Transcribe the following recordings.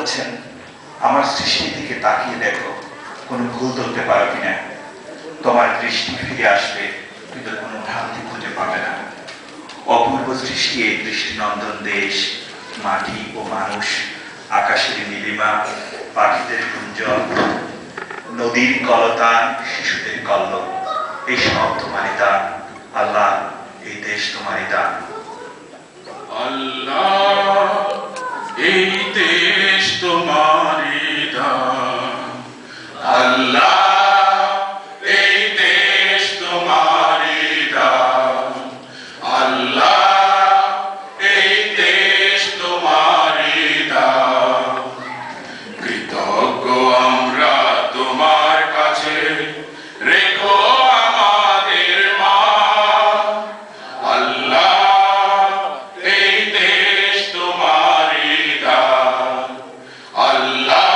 বলছেন, আমার সৃষ্টির দিকে তাকিয়ে দেখো, কোনো ভুল ধরতে পারো কিনা। তোমার দৃষ্টি ফিরে আসবে, কিন্তু কোনো ভ্রান্তি খুঁজে পাবে না। অপূর্ব সৃষ্টি এই দৃষ্টিনন্দন দেশ, মাটি ও মানুষ, আকাশের নীলিমা, পাখিদের গুঞ্জন, নদীর কলতান, শিশুদের কল্লোল, এই সব তোমারই দান। আল্লাহ, এই দেশ তোমারই দান। আল্লাহ, এই দেশ তোমারই দান। আল্লাহ, এই দেশ তোমারই দান। আল্লাহ, এই দেশ তোমারই দান। কৃতজ্ঞ আমরা তোমার কাছে, রেখো আমাদের মান। আল্লাহ, এই দেশ তোমারই দান। আল্লাহ,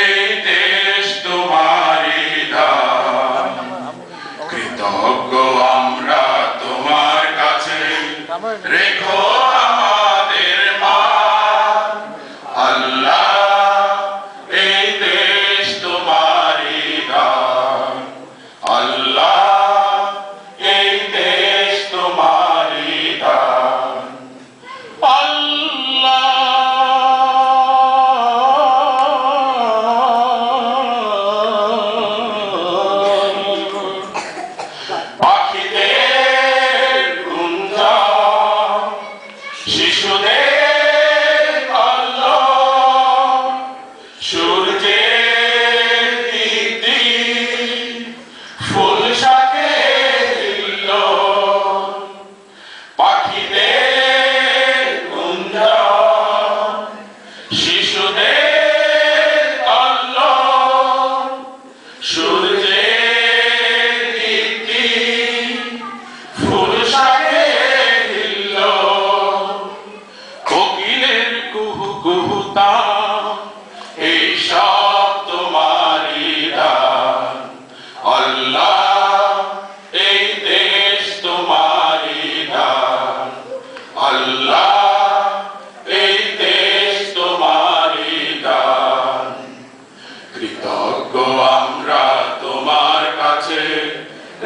এই দেশ তোমারই দান। কৃতজ্ঞ আমরা তোমার কাছে, রেখো আমাদের মান। আল্লাহ, এই দেশ তোমারই দান। আল্লাহ, এই দেশ তোমারই দান। পাখিদের গুঞ্জন, শিশুদের কল্লোল, সূর্যের দীপ্তি, ফুল শাকের হিল্লোল। পাখিদের গুঞ্জন, শিশুদের কল্লোল, সূর্যের দীপ্তি, ফুল শাকের হিল্লোল। কোকিলের কুহু কুহু তান, এই সব তোমারই দান। আল্লাহ, এই দেশ তোমারই দান। আল্লাহ, এই দেশ তোমারই দান। কৃতজ্ঞ আমরা তোমার কাছে,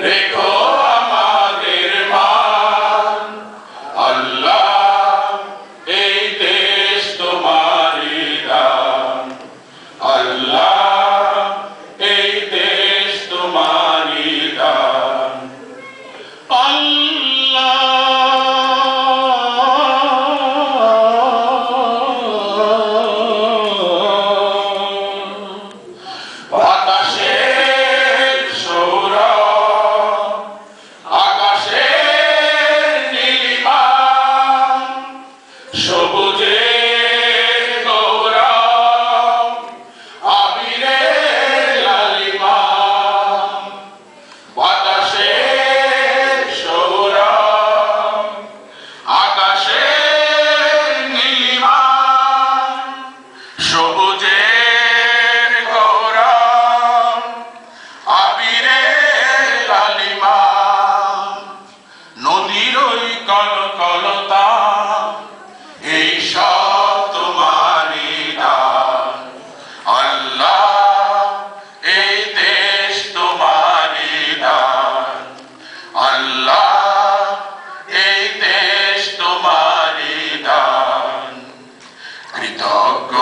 রেখো আমাদের মান। আল্লাহ, এই দেশ তোমারই দান। আল্লাহ, এই দেশ তোমারই দান। বাতাসের সৌরভ, আকাশের নীলিমা, সবুজের গৌরব, আবিরের লালিমা। বাতাসের সৌরভ, আকাশের নীলিমা, সবুজের গৌরব, আবিরের লালিমা। নদীর ওই কলকলতা, এই সব তোমারই দান। আল্লাহ, এই দেশ তোমারই দান। আল্লাহ, এই দেশ তোমারই দান। কৃতজ্ঞ